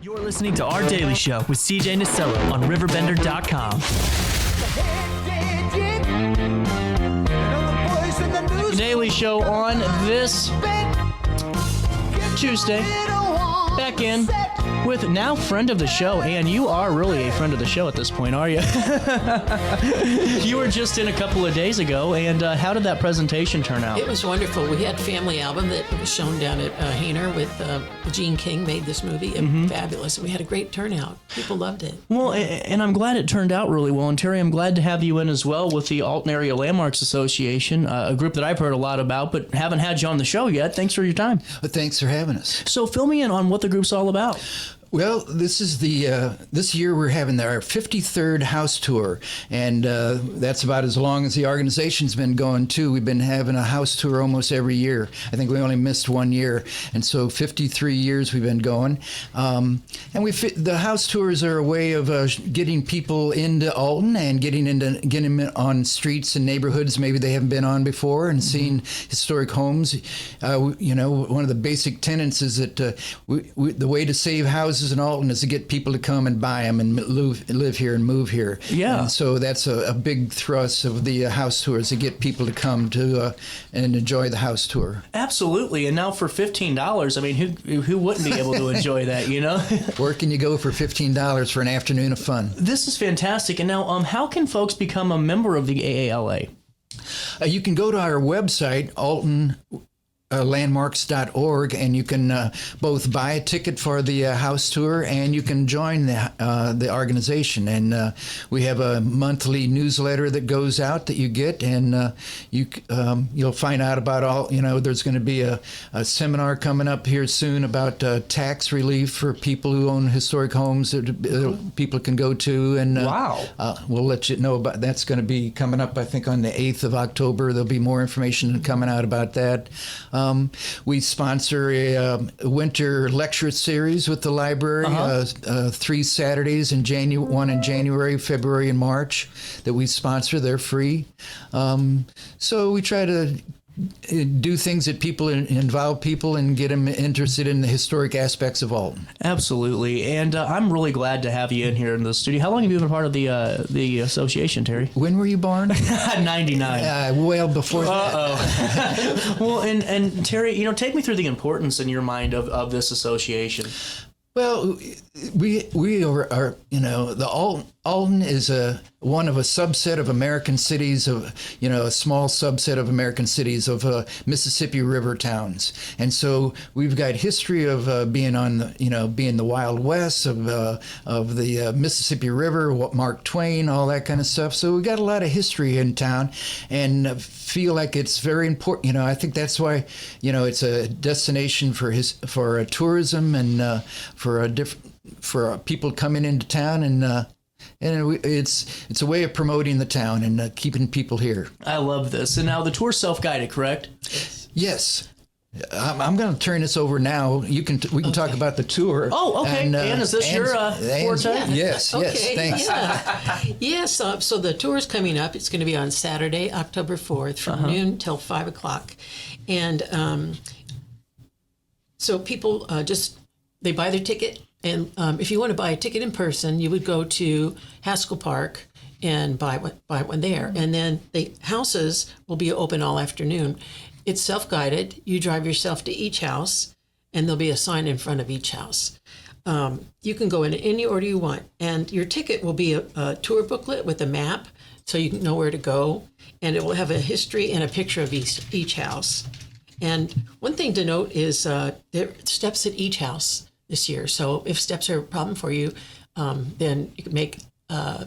You're listening to Our Daily Show with CJ Nasello on RiverBender.com. Daily Show on this Tuesday. Back in with now friend of the show, and you are really a friend of the show at this point, are you? You were just in a couple of days ago, and how did that presentation turn out? It was wonderful. We had Family Album that was shown down at Hainer with Gene King made this movie. Fabulous. We had a great turnout. People loved it. Well, and I'm glad it turned out really well. And Terry, I'm glad to have you in as well with the Alton Area Landmarks Association, a group that I've heard a lot about, but haven't had you on the show yet. Thanks for your time. Thanks for having us. So fill me in on what the group's all about. Well, this is this year we're having our 53rd house tour, and that's about as long as the organization's been going too. We've been having a house tour almost every year. I think we only missed 1 year, and so 53 years we've been going. And the house tours are a way of getting people into Alton and getting them on streets and neighborhoods maybe they haven't been on before, and seeing historic homes. One of the basic tenets is that the way to save houses in Alton is to get people to come and buy them and live here and move here. Yeah. And so that's a big thrust of the house tours, to get people to come to and enjoy the house tour. Absolutely. And now for $15, I mean, who wouldn't be able to enjoy that, you know? Where can you go for $15 for an afternoon of fun? This is fantastic. And now, how can folks become a member of the AALA? You can go to our website, Alton landmarks.org, and you can both buy a ticket for the house tour, and you can join the organization. And we have a monthly newsletter that goes out that you get, and you'll find out about all. There's going to be a seminar coming up here soon about tax relief for people who own historic homes that people can go to. And wow, we'll let you know about that's going to be coming up. I think on the 8th of October. There'll be more information coming out about that. We sponsor a winter lecture series with the library, 3 Saturdays in one in January, February, and March that we sponsor. They're free. So we try to do things that involve people and get them interested in the historic aspects of Alton. Absolutely. And I'm really glad to have you in here in the studio. How long have you been part of the association, Terry? When were you born? 99. Well, before that. Uh-oh. Well, and Terry, take me through the importance in your mind of this association. Well, we are the Alton is one of a subset of American cities of a small subset of American cities of Mississippi River towns, and so we've got history of being on being the Wild West of the Mississippi River, Mark Twain, all that kind of stuff. So we got a lot of history in town, and feel like it's very important. I think that's why it's a destination for tourism and for people coming into town, and it's a way of promoting the town and keeping people here. I love this. And now the tour's self-guided, correct? Yes. I'm going to turn this over now. We can talk about the tour. Oh, okay. And is this your forte? Yes. Okay, Yes. Thanks. Yeah. Yes. So the tour is coming up. It's going to be on Saturday, October 4th, from noon till 5 o'clock, and so people they buy their ticket. And if you want to buy a ticket in person, you would go to Haskell Park and buy one there. And then the houses will be open all afternoon. It's self-guided. You drive yourself to each house, and there'll be a sign in front of each house. You can go in any order you want. And your ticket will be a tour booklet with a map, so you can know where to go. And it will have a history and a picture of each house. And one thing to note is there are steps at each house this year. So if steps are a problem for you, then you can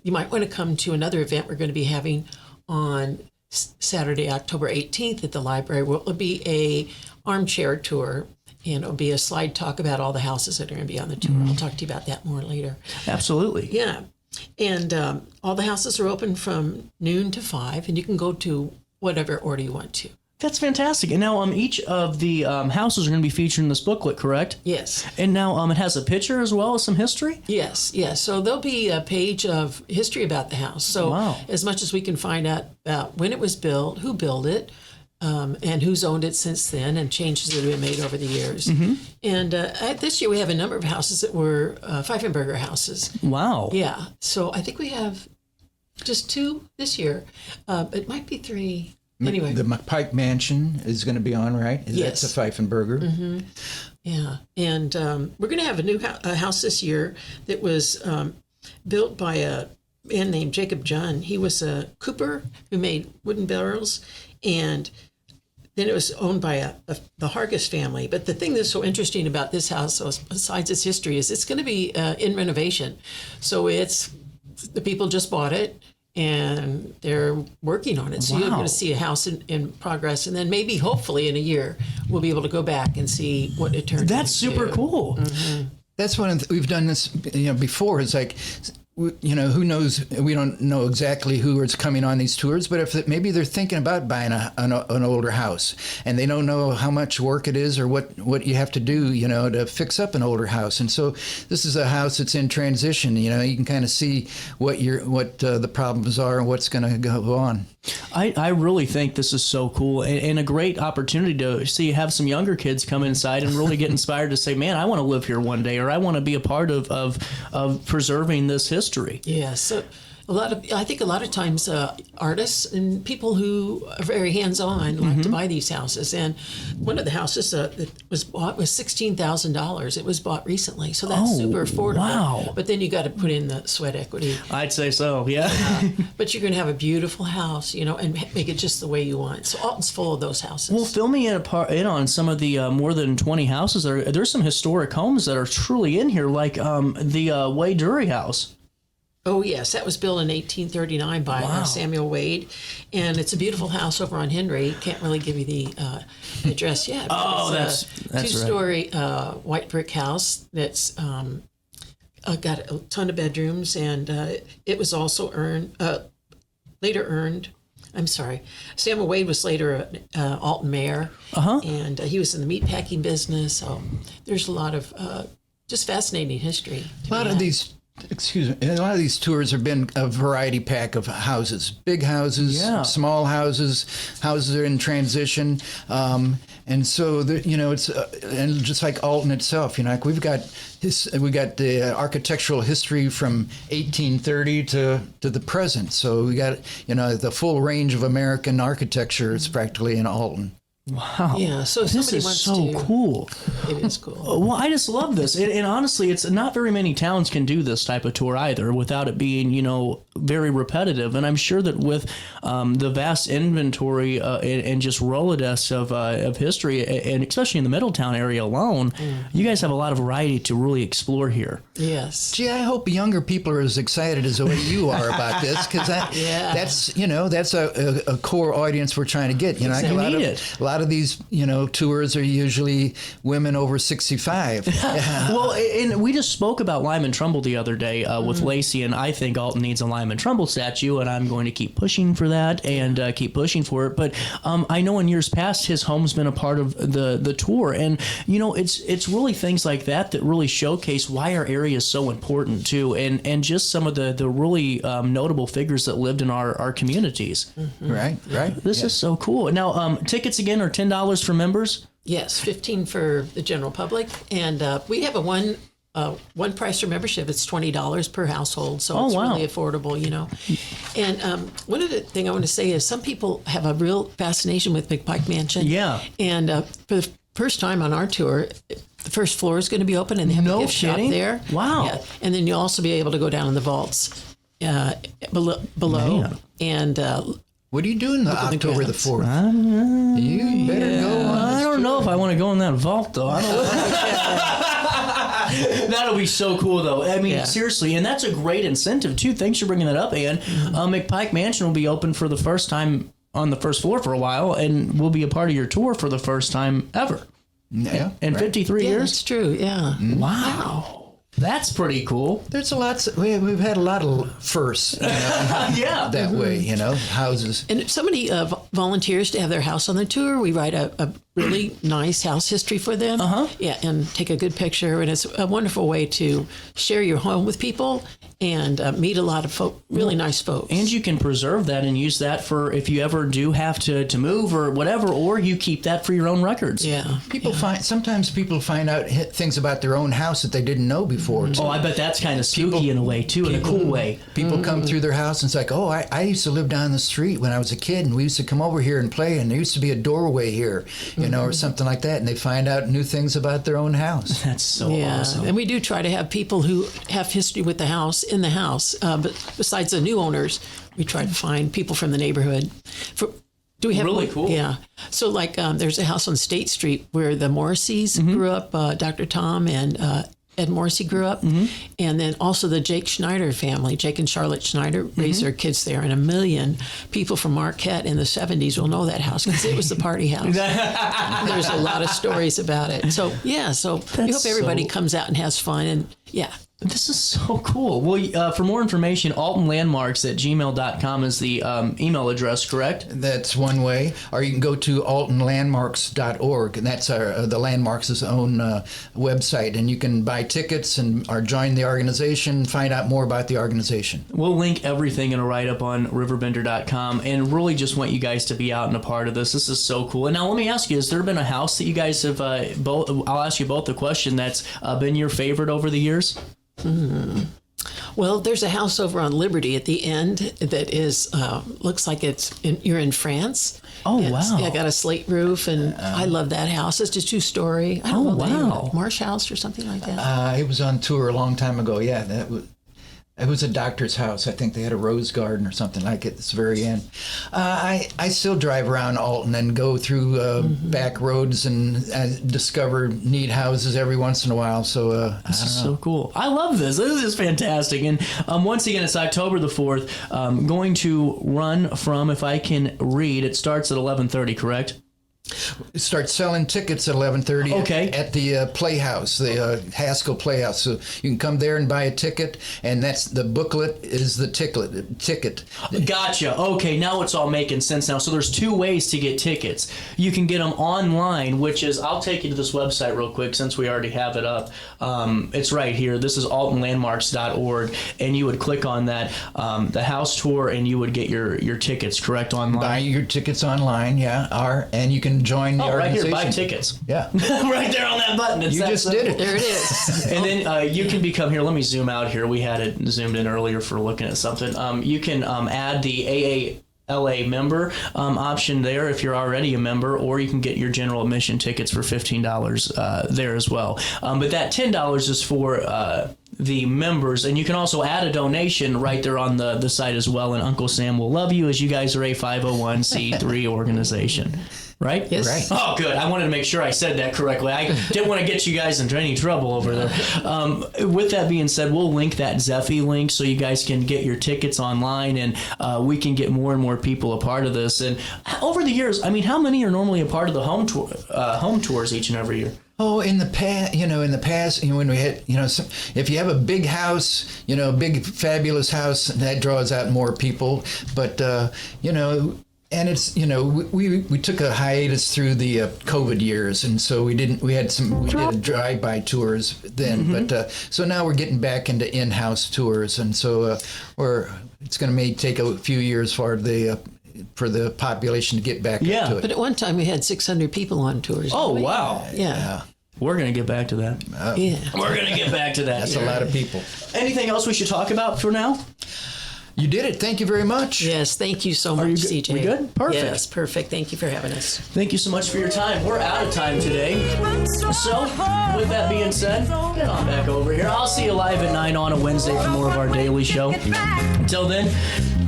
you might want to come to another event we're going to be having on Saturday, October 18th at the library. It'll be a armchair tour, and it'll be a slide talk about all the houses that are going to be on the tour. I'll talk to you about that more later. Absolutely. Yeah. And all the houses are open from noon to 5, and you can go to whatever order you want to. That's fantastic. And now each of the houses are going to be featured in this booklet, correct? Yes. And now it has a picture as well as some history? Yes. So there'll be a page of history about the house. So wow. As much as we can find out about when it was built, who built it, and who's owned it since then, and changes that have been made over the years. And this year we have a number of houses that were Pfeifenberger houses. Wow. Yeah. So I think we have just 2 this year. It might be 3. Anyway. The Pike Mansion is going to be on, right? Yes. That's a Pfeifenberger. Yeah. And we're going to have a new house this year that was built by a man named Jacob Junn. He was a cooper who made wooden barrels, and then it was owned by the Hargis family. But the thing that's so interesting about this house, besides its history, is it's going to be in renovation. So the people just bought it, and they're working on it. So you're going to see a house in progress, and then maybe, hopefully, in a year, we'll be able to go back and see what it turned That's into. super cool. That's we've done this before. It's like, who knows? We don't know exactly who is coming on these tours, but if maybe they're thinking about buying an older house, and they don't know how much work it is or what you have to do, to fix up an older house. And so this is a house that's in transition. You can kind of see what the problems are and what's going to go on. I really think this is so cool and a great opportunity to have some younger kids come inside and really get inspired to say, man, I want to live here one day, or I want to be a part of preserving this history. Yeah, so I think a lot of times artists and people who are very hands-on like to buy these houses. And one of the houses that was bought was $16,000. It was bought recently, so that's super affordable. Wow. But then you got to put in the sweat equity. I'd say so, yeah. But you're going to have a beautiful house, and make it just the way you want. So Alton's full of those houses. Well, fill me in on some of the more than 20 houses. There's some historic homes that are truly in here, like the Wade Drury house. Oh, yes. That was built in 1839 by Samuel Wade. And it's a beautiful house over on Henry. Can't really give you the address yet. That's two-story white brick house that's got a ton of bedrooms. And it was also later earned. I'm sorry. Samuel Wade was later Alton mayor. And he was in the meatpacking business. So there's a lot of just fascinating history. A lot of these tours have been a variety pack of houses, big houses, small houses that are in transition. And so, it's and just like Alton itself, like we got the architectural history from 1830 to the present. So we got, the full range of American architecture is practically in Alton. Wow. Yeah, so this is so cool. It is cool. Well, I just love this. And honestly, it's not very many towns can do this type of tour either without it being, very repetitive. And I'm sure that with the vast inventory and just Rolodex of history, and especially in the Middletown area alone, you guys have a lot of variety to really explore here. Yes. Gee, I hope younger people are as excited as the way you are about this, because that's a core audience we're trying to get. A lot of these, tours are usually women over 65. Well, and we just spoke about Lyman Trumbull the other day with Lacey, and I think Alton needs a Lyman Trumbull statue, and I'm going to keep pushing for that and keep pushing for it. But I know in years past, his home's been a part of the tour, and it's really things like that really showcase why our area is so important too, and just some of the really notable figures that lived in our communities. Right. This is so cool. Now, tickets again are $10 for members. Yes, $15 for the general public, and we have a one price for membership. It's $20 per household, so it's really affordable, And one of the things I want to say is some people have a real fascination with McPike Mansion. Yeah. And for the first time on our tour, the first floor is going to be open, and they have a gift shop there. Wow. Yeah. And then you'll also be able to go down in the vaults below. Man. And what are you doing October the 4th? You better go on. I don't know if I want to go in that vault, though. I don't That'll be so cool, though. I mean, seriously, and that's a great incentive, too. Thanks for bringing that up, Ann. McPike Mansion will be open for the first time on the first floor for a while, and will be a part of your tour for the first time ever. Yeah. In 53 years? That's true, yeah. Wow. That's pretty cool. There's we've had a lot of firsts, that way, houses. And if somebody volunteers to have their house on the tour, we write a really nice house history for them. Yeah, and take a good picture. And it's a wonderful way to share your home with people and meet a lot of really nice folks. And you can preserve that and use that for if you ever do have to move or whatever, or you keep that for your own records. Yeah. Sometimes people find out things about their own house that they didn't know before. Oh, I bet that's kind of spooky in a way, too, in a cool way. People come through their house and it's like, oh, I used to live down the street when I was a kid, and we used to come over here and play, and there used to be a doorway here, or something like that, and they find out new things about their own house. That's so awesome. And we do try to have people who have history with the house in the house. But besides the new owners, we try to find people from the neighborhood. Do we have really cool? Yeah. So like there's a house on State Street where the Morrisseys grew up, Dr. Tom and Ed Morrissey grew up. And then also the Jake Schneider family, Jake and Charlotte Schneider raised their kids there. And 1 million people from Marquette in the 70s will know that house because it was the party house. There's a lot of stories about it. So, yeah, we hope everybody comes out and has fun. And, yeah. This is so cool. Well, for more information, altonlandmarks@gmail.com is the email address, correct? That's one way. Or you can go to altonlandmarks.org, and that's the Landmarks' own website. And you can buy tickets or join the organization, find out more about the organization. We'll link everything in a write-up on RiverBender.com, and really just want you guys to be out and a part of this. This is so cool. And now let me ask you, has there been a house that you guys have both, I'll ask you both the question, that's been your favorite over the years? Well, there's a house over on Liberty at the end that is looks like you're in France. Oh, wow. Yeah, got a slate roof, and I love that house. It's just 2-story. I don't know the name of it. Marsh House or something like that. It was on tour a long time ago. Yeah, it was a doctor's house. I think they had a rose garden or something like it at the very end. I still drive around Alton and go through back roads and discover neat houses every once in a while. So this is so cool. I love this. This is fantastic. And once again, it's October the 4th. Going to run from, if I can read, it starts at 11:30, correct? Start selling tickets at 11:30 at the Playhouse, the Haskell Playhouse. So you can come there and buy a ticket, and that's the booklet is the ticket. Gotcha. Okay, now it's all making sense now. So there's 2 ways to get tickets. You can get them online, which is, I'll take you to this website real quick since we already have it up. It's right here. This is altonlandmarks.org, and you would click on that, the house tour, and you would get your tickets, correct, online? Buy your tickets online, and you can join the organization. Right here, buy tickets. Yeah. Right there on that button. You just did it. There it is. And then you can become, here, let me zoom out here. We had it zoomed in earlier for looking at something. You can add the AALA member option there if you're already a member, or you can get your general admission tickets for $15 there as well. But that $10 is for the members, and you can also add a donation right there on the site as well, and Uncle Sam will love you as you guys are a 501c3 organization. Right? Yes. Right. Oh, good. I wanted to make sure I said that correctly. I didn't want to get you guys into any trouble over there. With that being said, we'll link that Zeffy link so you guys can get your tickets online, and we can get more and more people a part of this. And over the years, I mean, how many are normally a part of the home tours each and every year? Oh, in the past, when we had, if you have a big house, big fabulous house, that draws out more people. But and it's, we took a hiatus through the COVID years, and so we did drive-by tours then. But so now we're getting back into in-house tours, and so it's going to take a few years for the population to get back up to it. But at one time we had 600 people on tours. Oh, wow. Yeah. We're going to get back to that. We're going to get back to that. That's a lot of people. Anything else we should talk about for now? You did it. Thank you very much. Yes, thank you so much, CJ. We good? Perfect. Yes, perfect. Thank you for having us. Thank you so much for your time. We're out of time today. So, with that being said, get on back over here. I'll see you live at 9 on a Wednesday for more of our daily show. Until then,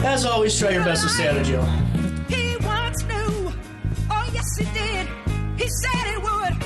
as always, try your best to stay out of jail. He once knew, oh yes he did. He said he would.